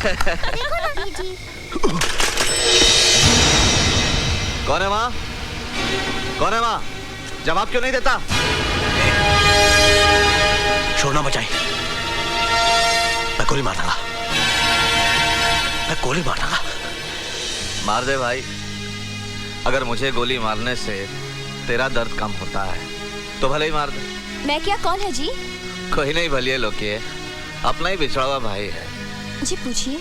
देखो ना बीजी। कौन है माँ? कौन है माँ? जवाब क्यों नहीं देता? शोर ना मचाई, मैं गोली मार दूंगा, मैं गोली मार दूंगा। मार दे भाई। अगर मुझे गोली मारने से तेरा दर्द कम होता है तो भले ही मार दे। मैं क्या, कौन है जी? कोई नहीं भलिए लोग, अपना ही बिछड़ा हुआ भाई है। जी पूछिए,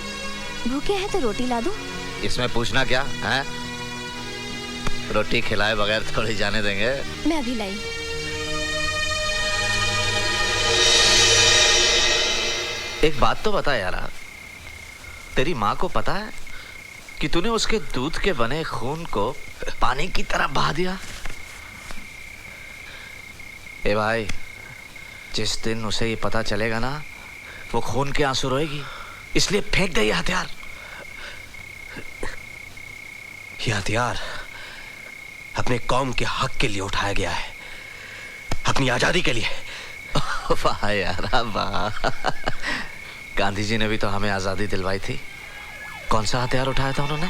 भूखे हैं तो रोटी ला दूं? इसमें पूछना क्या है? रोटी खिलाए बगैर थोड़ी जाने देंगे। मैं अभी लाई। एक बात तो बता यार, तेरी माँ को पता है कि तूने उसके दूध के बने खून को पानी की तरह बहा दिया? ए भाई, जिस दिन उसे ये पता चलेगा ना, वो खून के आंसू रोएगी। इसलिए फेंक दे ये हथियार। ये हथियार अपने कौम के हक के लिए उठाया गया है, अपनी आजादी के लिए। वाह यार वाह, गांधी जी ने भी तो हमें आजादी दिलवाई थी। कौन सा हथियार उठाया था उन्होंने?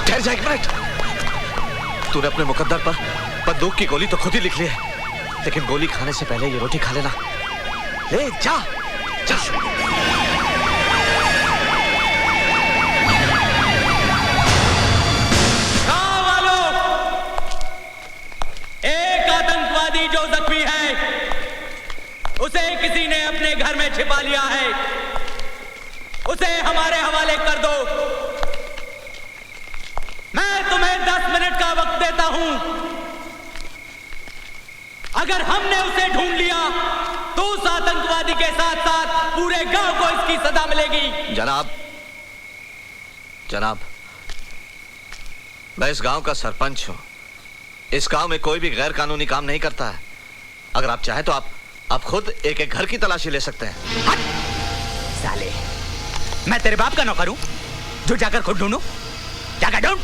ठहर जा एक मिनट। तूने अपने मुकद्दर पर बंदूक की गोली तो खुद ही लिख ली है, लेकिन गोली खाने से पहले ये रोटी खा लेना। ले जा जा। गाँव वालों, एक आतंकवादी जो जख्मी है उसे किसी ने अपने घर में छिपा लिया है, उसे हमारे हवाले कर दो। मैं तुम्हें 10 मिनट का वक्त देता हूं। अगर हमने उसे ढूंढ लिया तो उस आतंकवादी के साथ साथ पूरे गांव को इसकी सजा मिलेगी। जनाब, जनाब, मैं इस गांव का सरपंच हूं। इस गांव में कोई भी गैर कानूनी काम नहीं करता है। अगर आप चाहें तो आप खुद एक एक घर की तलाशी ले सकते हैं। हट! साले, मैं तेरे बाप का नौकर हूं जो जाकर खुद ढूंढूं? जाकर ढूंढ,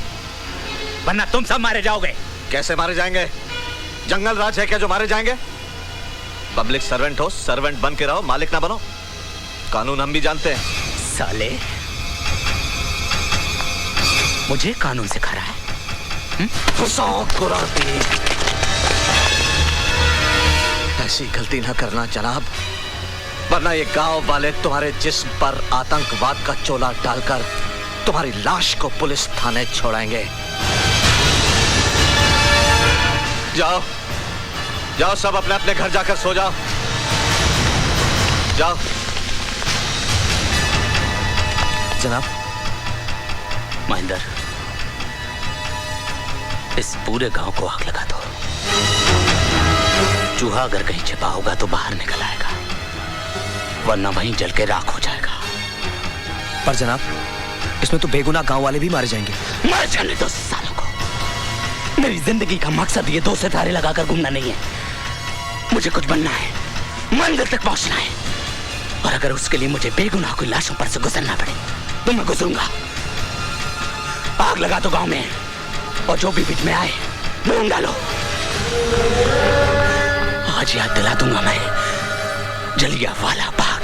वरना तुम सब मारे जाओगे। कैसे मारे जाएंगे? जंगल राज है क्या जो मारे जाएंगे? पब्लिक सर्वेंट हो, सर्वेंट बन के रहो, मालिक ना बनो। कानून हम भी जानते हैं। साले, मुझे कानून सिखा रहा है? ऐसी गलती ना करना जनाब, वरना ये गांव वाले तुम्हारे जिस्म पर आतंकवाद का चोला डालकर तुम्हारी लाश को पुलिस थाने छोड़ाएंगे। जाओ जाओ, सब अपने अपने घर जाकर सो जाओ। जाओ। जनाब, महेंद्र, इस पूरे गांव को आग लगा दो। चूहा अगर कहीं छिपा होगा तो बाहर निकल आएगा, वरना वहीं जल के राख हो जाएगा। पर जनाब, इसमें तो बेगुनाह गांव वाले भी मारे जाएंगे। मर जाने दो सालों को। मेरी जिंदगी का मकसद ये 2 सितारे लगाकर घूमना नहीं है। मुझे कुछ बनना है, मंजिल तक पहुंचना है, और अगर उसके लिए मुझे बेगुनाह की लाशों पर से गुजरना पड़े तो मैं गुजरूंगा। आग लगा दो गांव में, और जो भी बीच में आए ढूंढ डालो। आज याद दिला दूंगा मैं जलियांवाला बाग।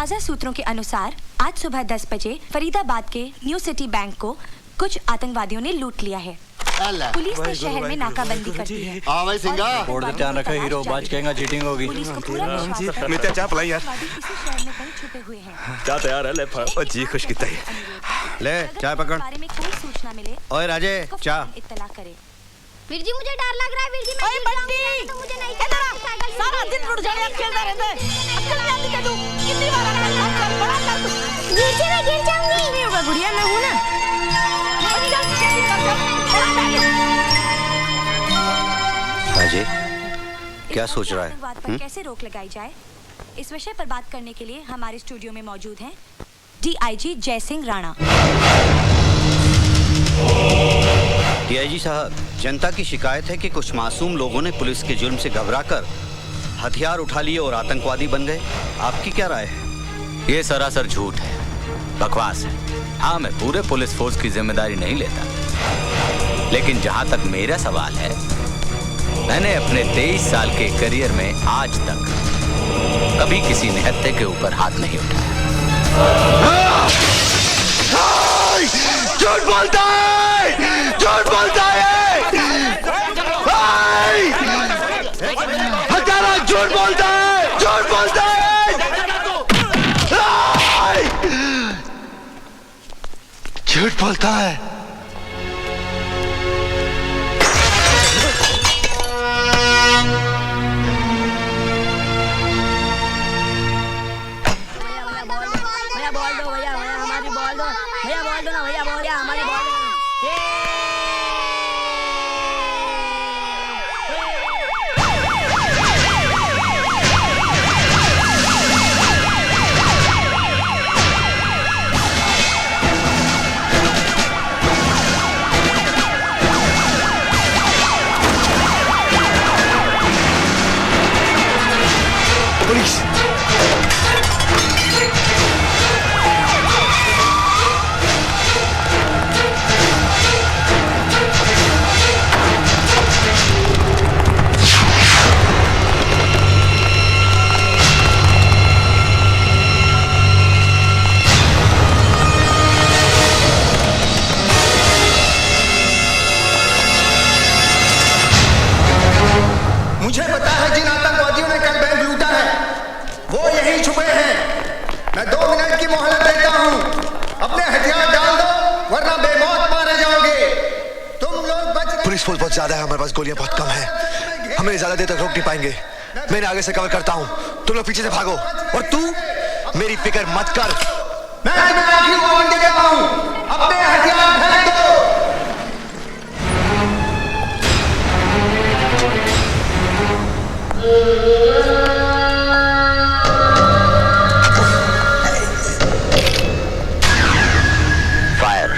ताज़ा सूत्रों के अनुसार आज सुबह 10 बजे फरीदाबाद के न्यू सिटी बैंक को कुछ आतंकवादियों ने लूट लिया है। पुलिस ने शहर में नाकाबंदी कर दी है। भाई सिंगा बोर्ड पे ध्यान रखो, हीरो बाज कहेगा चीटिंग होगी। पुलिस को पूरा विश्वास है मित्या चाप लाई यार। आतंकवादी इसी शहर में कहीं छुपे हुए हैं। क्या तैयार है ले ओ जी खुश कितना है। ले चाय पकड़। बारे में कोई सूचना मिले ओए राजे तो चा। इत्तला करे। वीर जी मुझे डर लग रहा है। वीर जी मैं ओए बंटी तो मुझे नहीं सारा दिन रुड़ जाने खेलता रहता है। अक्ल नहीं आती क्या तू? कितनी बार अक्ल बड़ा कर। वीर जी मैं गिर जाऊंगी। नहीं होगा गुड़िया, मैं हूं ना। राजे क्या सोच रहा है? आतंकवाद पर कैसे रोक लगाई जाए, इस विषय पर बात करने के लिए हमारे स्टूडियो में मौजूद हैं डीआईजी जय सिंह राणा। डीआईजी साहब, जनता की शिकायत है कि कुछ मासूम लोगों ने पुलिस के जुल्म से घबराकर हथियार उठा लिए और आतंकवादी बन गए। आपकी क्या राय है? ये सरासर झूठ है, बकवास है। हाँ, मैं पूरे पुलिस फोर्स की जिम्मेदारी नहीं लेता, लेकिन जहां तक मेरा सवाल है, मैंने अपने 23 साल के करियर में आज तक कभी किसी निहत्थे के ऊपर हाथ नहीं उठाया। झूठ बोलता है, झूठ बोलता है, हत्यारा झूठ बोलता है, झूठ बोलता है। झूठ बोलता है। भैया बॉल दो, भैया हमारी बॉल दो। भैया बॉल दो ना, भैया बॉल, हमारी बॉल दो। पुलिस मुझे पता है जिन आतंकवादियों ने कल बैंक लूटा है वो यहीं छुपे हैं। मैं 2 मिनट की मोहलत देता हूँ। अपने हथियार डाल दो वरना बेमौत मारे जाओगे। तुम लोग बच रहे। पुलिस फोर्स बहुत ज्यादा है, हमारे पास गोलियां बहुत कम है, हमें ज्यादा देर तक रोक नहीं पाएंगे। मैं इन्हें आगे से कवर करता हूँ, तुम लोग पीछे से भागो। और तू मेरी फिक्र मत कर। मैं आखिरी वार्निंग दे रहा हूँ, अपने हथियार फेंक दो। फायर।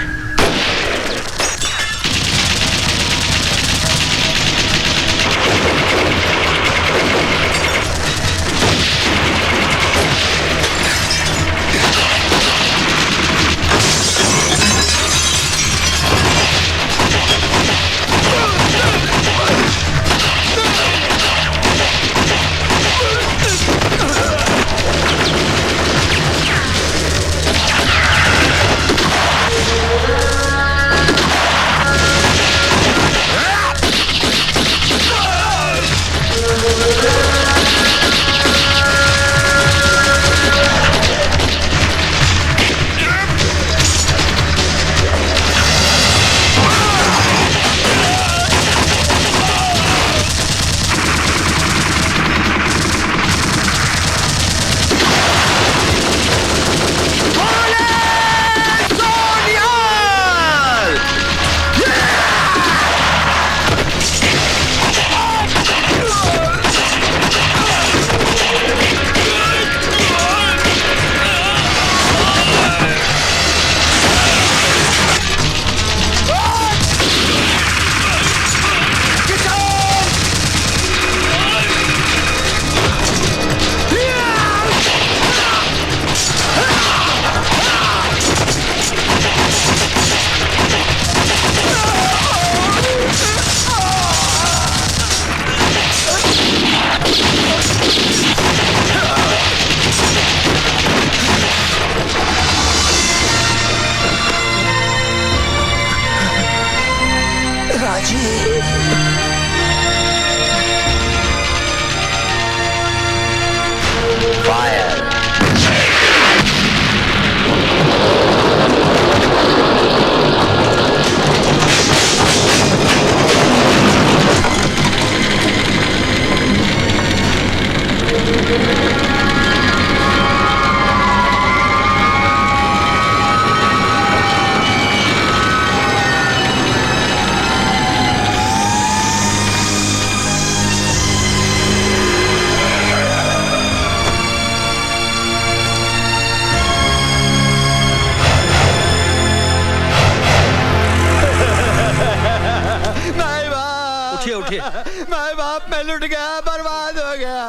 साहब मैं लुट गया, बर्बाद हो गया।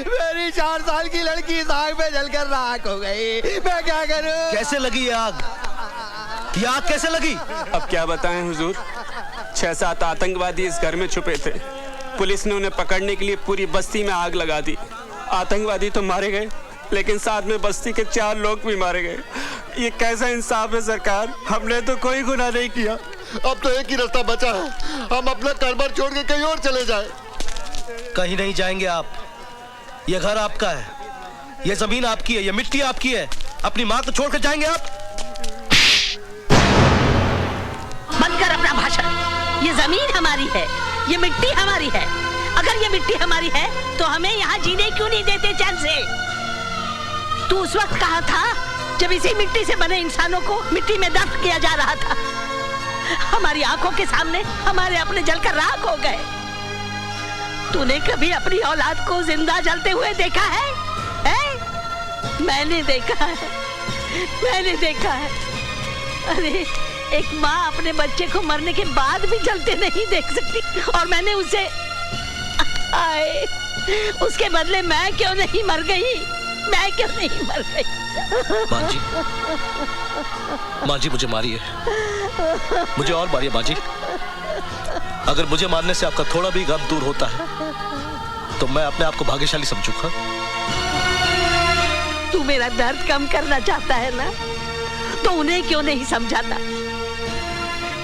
मेरी 4 साल की लड़की इस आग में जलकर राख हो गई। मैं क्या करूं? कैसे लगी ये आग? ये आग कैसे लगी? अब क्या बताएं हुजूर, 6-7 आतंकवादी इस घर में छुपे थे। पुलिस ने उन्हें पकड़ने के लिए पूरी बस्ती में आग लगा दी। आतंकवादी तो मारे गए, लेकिन साथ में बस्ती के 4 लोग भी मारे गए। ये कैसा इंसाफ है सरकार? हमने तो कोई गुनाह नहीं किया। अब तो एक ही रास्ता बचा है, हम अपना कारोबार छोड़ के कहीं और चले जाएं। कहीं नहीं जाएंगे आप। ये घर आपका है, ये जमीन आपकी है, ये मिट्टी आपकी है। अपनी माँ को छोड़कर जाएंगे आप? बंद कर अपना भाषण। ये जमीन हमारी है, ये मिट्टी हमारी है। अगर ये मिट्टी हमारी है तो हमें यहाँ जीने क्यों नहीं देते चैन से? तू उस वक्त कहाँ था जब इसी मिट्टी से बने इंसानों को मिट्टी में दफन किया जा रहा था? हमारी आंखों के सामने हमारे अपने जलकर राख हो गए। तूने कभी अपनी औलाद को जिंदा जलते हुए देखा है? मैंने देखा है, मैंने देखा है। अरे एक माँ अपने बच्चे को मरने के बाद भी जलते नहीं देख सकती, और मैंने उसे उसके बदले मैं क्यों नहीं मर गई? मैं क्यों नहीं मर गई? माँ जी मुझे मारिए, मुझे और मारिए माँ जी। अगर मुझे मारने से आपका थोड़ा भी गम दूर होता है तो मैं अपने आप को भाग्यशाली समझूंगा। तू मेरा दर्द कम करना चाहता है ना, तो उन्हें क्यों नहीं समझाता?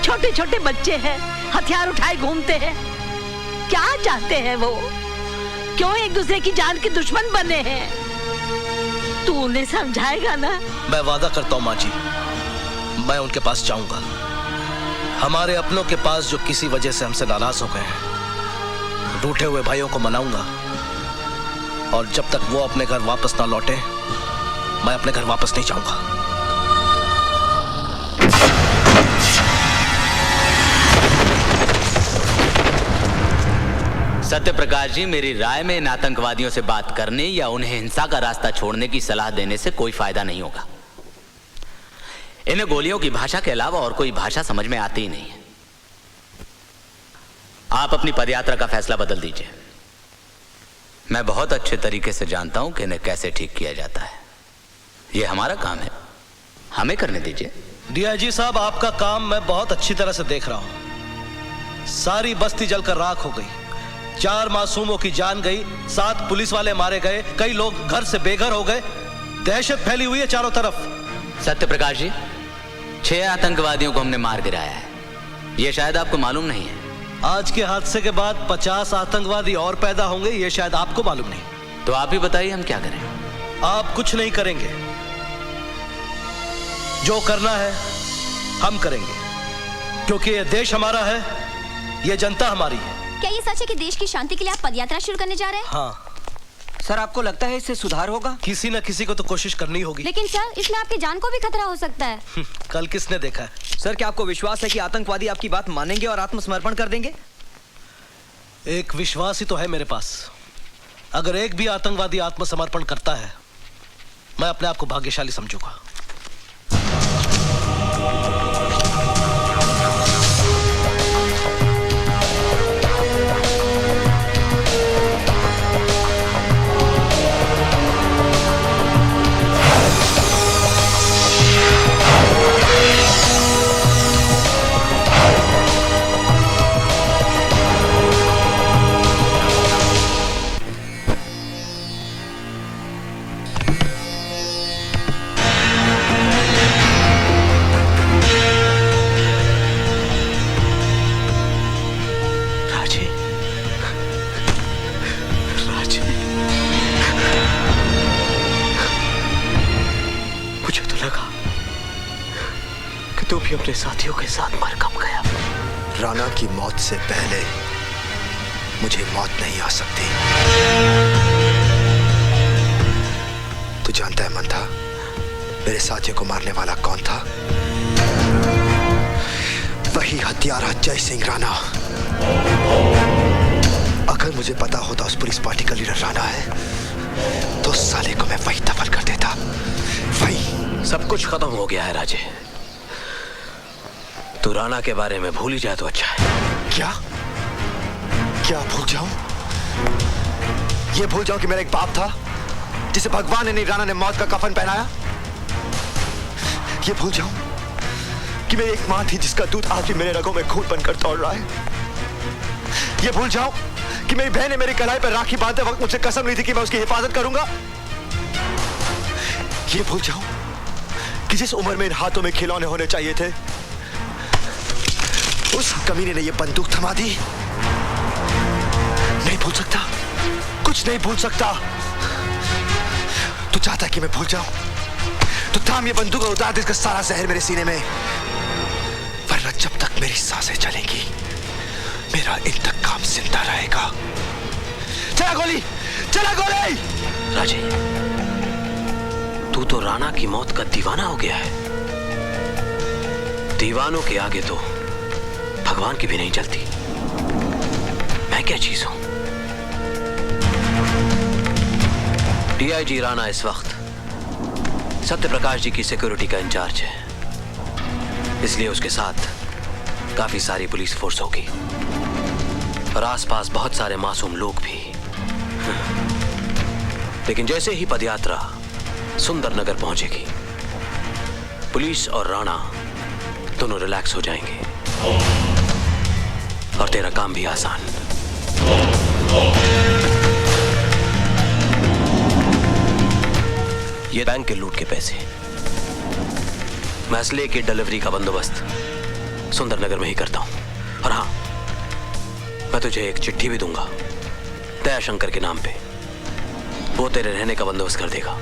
छोटे छोटे बच्चे हैं, हथियार उठाए घूमते हैं। क्या चाहते हैं वो? क्यों एक दूसरे की जान के दुश्मन बने हैं? तू उन्हें समझाएगा ना? मैं वादा करता हूँ माँ जी, मैं उनके पास जाऊंगा। हमारे अपनों के पास जो किसी वजह से हमसे नाराज हो गए हैं, रूठे हुए भाइयों को मनाऊंगा। और जब तक वो अपने घर वापस ना लौटे, मैं अपने घर वापस नहीं जाऊंगा। सत्य प्रकाश जी, मेरी राय में इन आतंकवादियों से बात करने या उन्हें हिंसा का रास्ता छोड़ने की सलाह देने से कोई फायदा नहीं होगा। इन्हें गोलियों की भाषा के अलावा और कोई भाषा समझ में आती ही नहीं है। आप अपनी पदयात्रा का फैसला बदल दीजिए। मैं बहुत अच्छे तरीके से जानता हूं कि इन्हें कैसे ठीक किया जाता है। यह हमारा काम है, हमें करने दीजिए। डीआईजी साहब, आपका काम मैं बहुत अच्छी तरह से देख रहा हूं। सारी बस्ती जलकर राख हो गई, 4 मासूमों की जान गई, 7 पुलिस वाले मारे गए, कई लोग घर से बेघर हो गए, दहशत फैली हुई है चारों तरफ। सत्य प्रकाश जी, 6 आतंकवादियों को हमने मार गिराया है, यह शायद आपको मालूम नहीं है। आज के हादसे के बाद 50 आतंकवादी और पैदा होंगे, यह शायद आपको मालूम नहीं। तो आप ही बताइए हम क्या करें? आप कुछ नहीं करेंगे, जो करना है हम करेंगे, क्योंकि ये देश हमारा है, ये जनता हमारी है। क्या ये सच है कि देश की शांति के लिए आप पदयात्रा शुरू करने जा रहे हैं? हाँ सर, आपको लगता है इससे सुधार होगा? किसी न किसी को तो कोशिश करनी होगी। लेकिन सर, इसमें आपकी जान को भी खतरा हो सकता है। कल किसने देखा है? सर, क्या आपको विश्वास है कि आतंकवादी आपकी बात मानेंगे और आत्मसमर्पण कर देंगे? एक विश्वास ही तो है मेरे पास। अगर एक भी आतंकवादी आत्मसमर्पण करता है, मैं अपने आप को भाग्यशाली समझूंगा। तू भी अपने साथियों के साथ मर कब गया? राणा की मौत से पहले मुझे मौत नहीं आ सकती। तू जानता है मंथा, मेरे साथियों को मारने वाला कौन था? वही हत्यारा जय सिंह राणा। अगर मुझे पता होता उस पुलिस पार्टी का लीडर राणा है, तो साले को मैं वही दफन कर देता। वही। सब कुछ खत्म हो गया है राजे। तू राणा के बारे में भूल ही जाए तो अच्छा है। क्या भूल जाऊं? ये भूल जाऊं कि मेरा एक बाप था जिसे भगवान ने राणा ने मौत का कफन पहनाया। ये भूल जाऊं कि मेरी एक मां थी जिसका दूध आज भी मेरे रगों में खून बनकर दौड़ रहा है। ये भूल जाऊं कि मेरी बहन ने मेरी कलाई पर राखी बांधते वक्त मुझसे कसम ली थी कि मैं उसकी हिफाजत करूंगा। ये भूल जाऊं कि जिस उम्र में इन हाथों में खिलौने होने चाहिए थे उस कमीने ने ये बंदूक थमा दी। नहीं भूल सकता, कुछ नहीं भूल सकता। तू चाहता कि मैं भूल जाऊं तो थाम ये बंदूक और उतार दे इसका सारा जहर मेरे सीने में, वरना जब तक मेरी सांसें चलेंगी मेरा इंतकाम जिंदा रहेगा। चला गोली, चला गोली। राजे, तू तो राणा की मौत का दीवाना हो गया है। दीवानों के आगे तो भगवान की भी नहीं चलती। मैं क्या चीज हूं? डीआईजी राणा इस वक्त सत्यप्रकाश जी की सिक्योरिटी का इंचार्ज है, इसलिए उसके साथ काफी सारी पुलिस फोर्स होगी और आसपास बहुत सारे मासूम लोग भी। लेकिन जैसे ही पदयात्रा सुंदर नगर पहुंचेगी, पुलिस और राणा दोनों रिलैक्स हो जाएंगे और तेरा काम भी आसान। ये बैंक के लूट के पैसे, मैं असले की डिलीवरी का बंदोबस्त सुंदरनगर में ही करता हूं। और हाँ, मैं तुझे एक चिट्ठी भी दूंगा दयाशंकर के नाम पे, वो तेरे रहने का बंदोबस्त कर देगा।